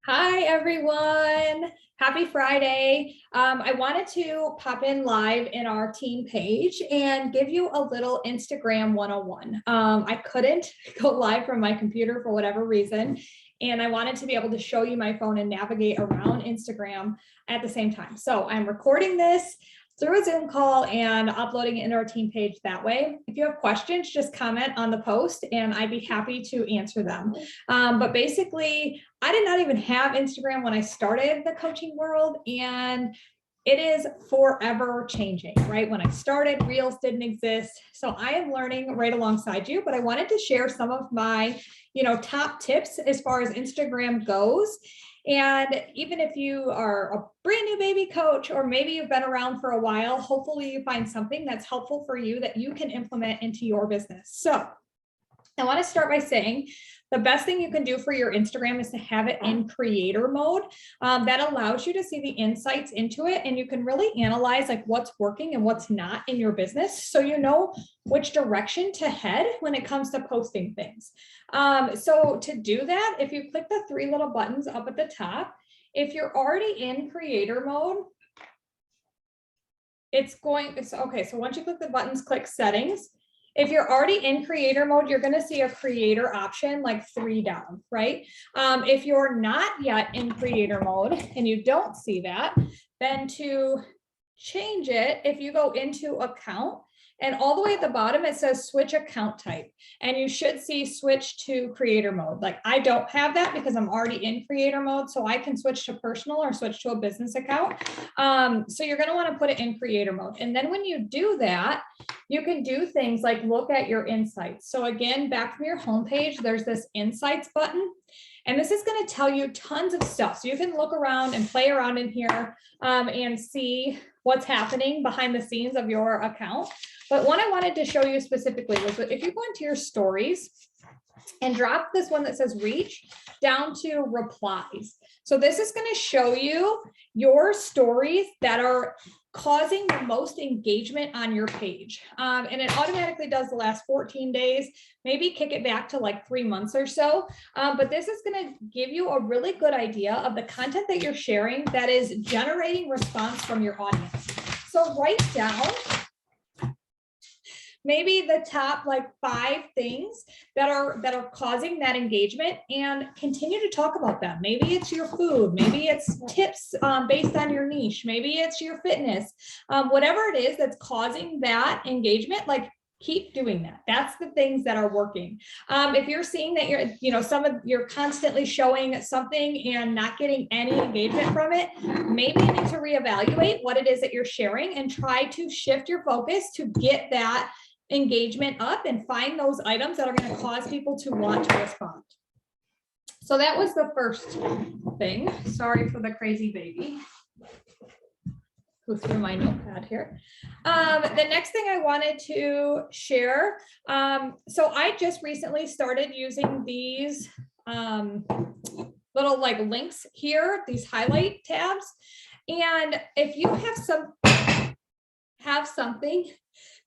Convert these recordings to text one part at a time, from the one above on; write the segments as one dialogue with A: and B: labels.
A: Hi, everyone. Happy Friday. I wanted to pop in live in our team page and give you a little Instagram 101. I couldn't go live from my computer for whatever reason, and I wanted to be able to show you my phone and navigate around Instagram at the same time. So I'm recording this through a Zoom call and uploading it into our team page that way. If you have questions, just comment on the post and I'd be happy to answer them. But basically, I did not even have Instagram when I started the coaching world, and it is forever changing, right? When I started, Reels didn't exist. So I am learning right alongside you, but I wanted to share some of my, top tips as far as Instagram goes. And even if you are a brand new baby coach, or maybe you've been around for a while, hopefully you find something that's helpful for you that you can implement into your business. So I want to start by saying the best thing you can do for your Instagram is to have it in creator mode. That allows you to see the insights into it, and you can really analyze like what's working and what's not in your business, so you know which direction to head when it comes to posting things. So to do that, if you click the three little buttons up at the top, if you're already in creator mode, okay, so once you click the buttons, click settings. If you're already in creator mode, you're going to see a creator option like 3 down, right? If you're not yet in creator mode and you don't see that, then to change it, if you go into account, and all the way at the bottom, it says switch account type, and you should see switch to creator mode. Like I don't have that because I'm already in creator mode, so I can switch to personal or switch to a business account. So you're going to want to put it in creator mode. And then when you do that, you can do things like look at your insights. So again, back from your homepage, there's this insights button. And this is going to tell you tons of stuff. So you can look around and play around in here and see what's happening behind the scenes of your account. But one I wanted to show you specifically was that if you go into your stories and drop this one that says reach down to replies. So this is going to show you your stories that are causing the most engagement on your page. And it automatically does the last 14 days, maybe kick it back to like 3 months or so. But this is going to give you a really good idea of the content that you're sharing that is generating response from your audience. So write down maybe the top like 5 things that are causing that engagement, and continue to talk about them. Maybe it's your food, maybe it's tips based on your niche, maybe it's your fitness, whatever it is that's causing that engagement, like keep doing that. That's the things that are working. If you're seeing that you're constantly showing something and not getting any engagement from it, maybe you need to reevaluate what it is that you're sharing and try to shift your focus to get that engagement up and find those items that are going to cause people to want to respond. So that was the first thing. Sorry for the crazy baby who threw my notepad here. The next thing I wanted to share, so I just recently started using these little like links here, these highlight tabs. And if you have something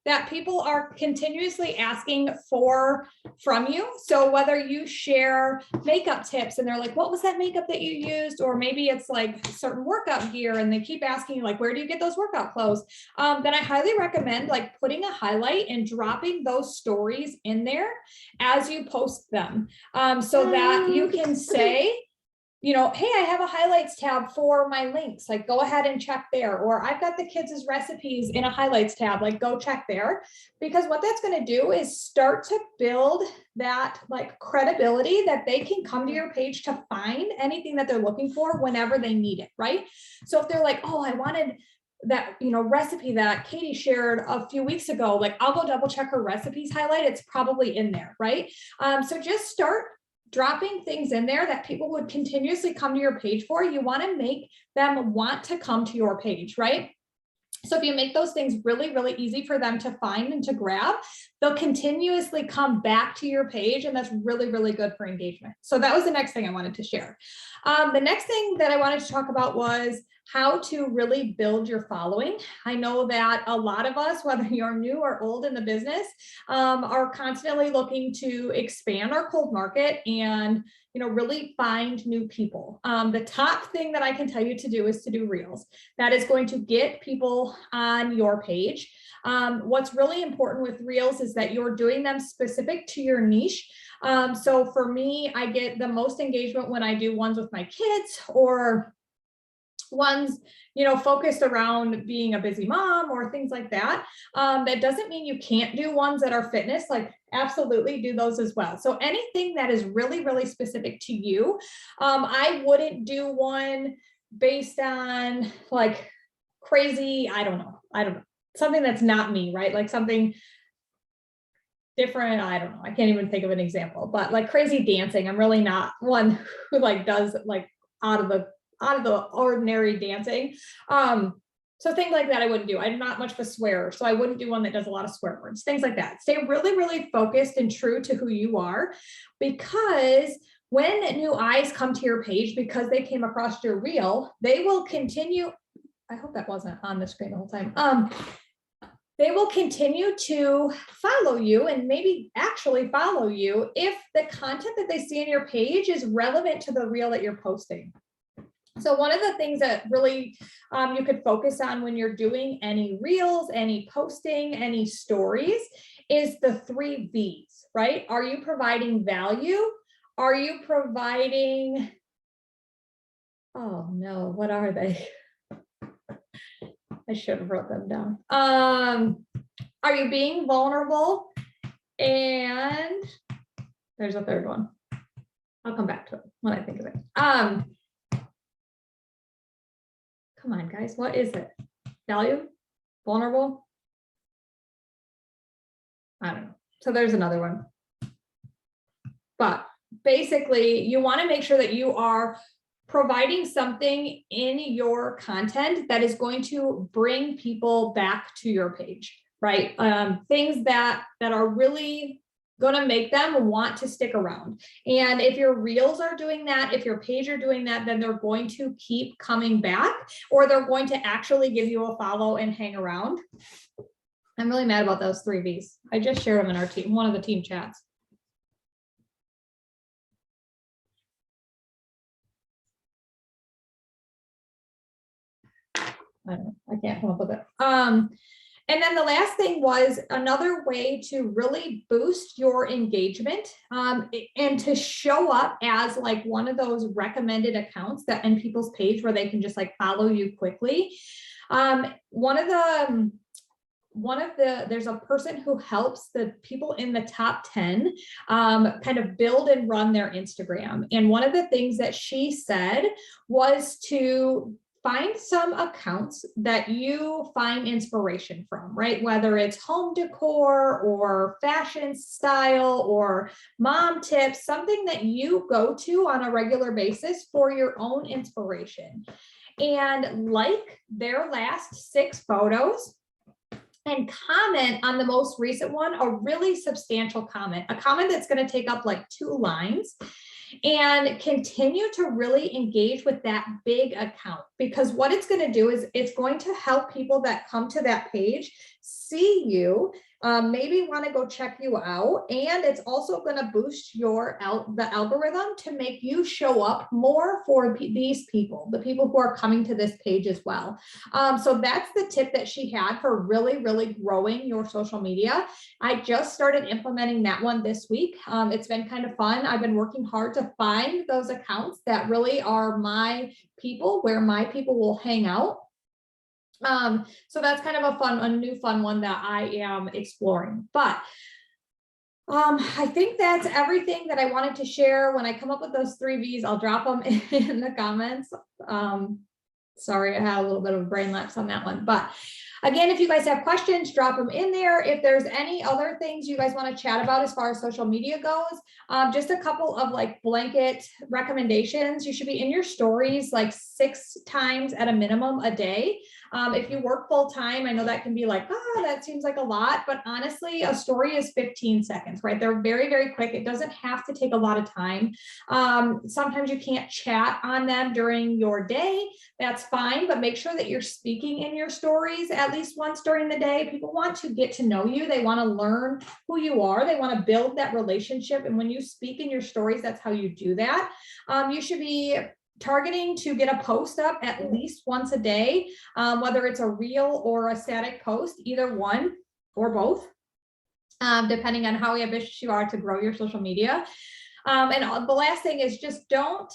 A: that people are continuously asking from you. So whether you share makeup tips and they're like, what was that makeup that you used? Or maybe it's like certain workout gear and they keep asking you like, where do you get those workout clothes? Then I highly recommend like putting a highlight and dropping those stories in there as you post them, so that you can say, hey, I have a highlights tab for my links, like go ahead and check there. Or I've got the kids' recipes in a highlights tab, like go check there. Because what that's going to do is start to build that like credibility that they can come to your page to find anything that they're looking for whenever they need it, right? So if they're like, oh, I wanted that recipe that Katie shared a few weeks ago, like I'll go double check her recipes highlight, it's probably in there, right? So just start dropping things in there that people would continuously come to your page for. You want to make them want to come to your page, right? So if you make those things really, really easy for them to find and to grab, they'll continuously come back to your page, and that's really, really good for engagement. So that was the next thing I wanted to share. The next thing that I wanted to talk about was how to really build your following. I know that a lot of us, whether you're new or old in the business, are constantly looking to expand our cold market and really find new people. The top thing that I can tell you to do is to do reels. That is going to get people on your page. What's really important with reels is that you're doing them specific to your niche. So for me, I get the most engagement when I do ones with my kids or ones, focused around being a busy mom or things like that. That doesn't mean you can't do ones that are fitness, like absolutely do those as well. So anything that is really, really specific to you, I wouldn't do one based on like crazy, I don't know, something that's not me, right? Like something different. I don't know. I can't even think of an example, but like crazy dancing. I'm really not one who like does like out of the ordinary dancing. So things like that I wouldn't do. I'm not much of a swearer, so I wouldn't do one that does a lot of swear words, things like that. Stay really, really focused and true to who you are, because when new eyes come to your page because they came across your reel, they will continue. I hope that wasn't on the screen the whole time. They will continue to follow you and maybe actually follow you if the content that they see on your page is relevant to the reel that you're posting. So one of the things that really you could focus on when you're doing any reels, any posting, any stories is the 3 V's, right? Are you providing value? Are you providing, oh no, what are they? I should have wrote them down. Are you being vulnerable? And there's a third one. I'll come back to it when I think of it. Come on, guys, what is it? Value? Vulnerable? I don't know. So there's another one. But basically, you want to make sure that you are providing something in your content that is going to bring people back to your page, right? Things that are really going to make them want to stick around. And if your reels are doing that, if your page are doing that, then they're going to keep coming back, or they're going to actually give you a follow and hang around. I'm really mad about those 3 V's. I just shared them in our team, one of the team chats. I don't know, I can't come up with it. And then the last thing was another way to really boost your engagement and to show up as like one of those recommended accounts that in people's page where they can just like follow you quickly. There's a person who helps the people in the top 10 kind of build and run their Instagram. And one of the things that she said was to find some accounts that you find inspiration from, right? Whether it's home decor or fashion style or mom tips, something that you go to on a regular basis for your own inspiration. And like their last 6 photos and comment on the most recent one, a really substantial comment, a comment that's going to take up like 2 lines. And continue to really engage with that big account, because what it's going to do is it's going to help people that come to that page see you, maybe want to go check you out, and it's also going to boost the algorithm to make you show up more for these people, the people who are coming to this page as well. So that's the tip that she had for really, really growing your social media. I just started implementing that one this week. It's been kind of fun. I've been working hard to find those accounts that really are my people, where my people will hang out. So that's kind of a new fun one that I am exploring. But I think that's everything that I wanted to share. When I come up with those 3 V's, I'll drop them in the comments. Sorry, I had a little bit of a brain lapse on that one, but Again, if you guys have questions, drop them in there. If there's any other things you guys want to chat about as far as social media goes, just a couple of like blanket recommendations. You should be in your stories like 6 times at a minimum a day. If you work full time, I know that can be like, oh, that seems like a lot, but honestly, a story is 15 seconds, right? They're very, very quick. It doesn't have to take a lot of time. Sometimes you can't chat on them during your day. That's fine, but make sure that you're speaking in your stories at least once during the day. People want to get to know you. They want to learn who you are. They want to build that relationship. And when you speak in your stories, that's how you do that. You should be targeting to get a post up at least once a day, whether it's a reel or a static post, either one or both, depending on how ambitious you are to grow your social media. And the last thing is just don't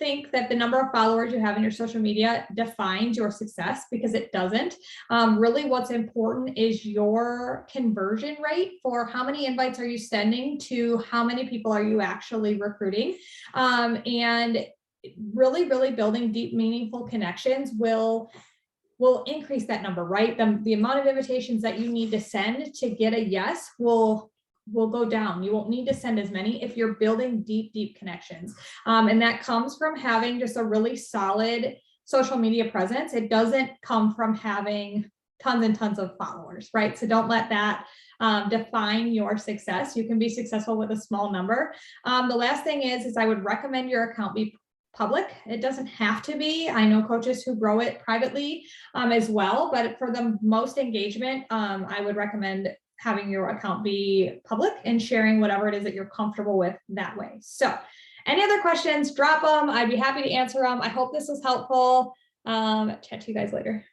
A: think that the number of followers you have in your social media defines your success, because it doesn't. Really what's important is your conversion rate for how many invites are you sending to how many people are you actually recruiting. And really building deep, meaningful connections will increase that number, right? The amount of invitations that you need to send to get a yes will go down. You won't need to send as many if you're building deep connections. And that comes from having just a really solid social media presence. It doesn't come from having tons and tons of followers, right? So don't let that define your success. You can be successful with a small number. The last thing is I would recommend your account be public. It doesn't have to be. I know coaches who grow it privately as well, but for the most engagement, I would recommend having your account be public and sharing whatever it is that you're comfortable with that way. So any other questions, drop them. I'd be happy to answer them. I hope this was helpful. Chat to you guys later.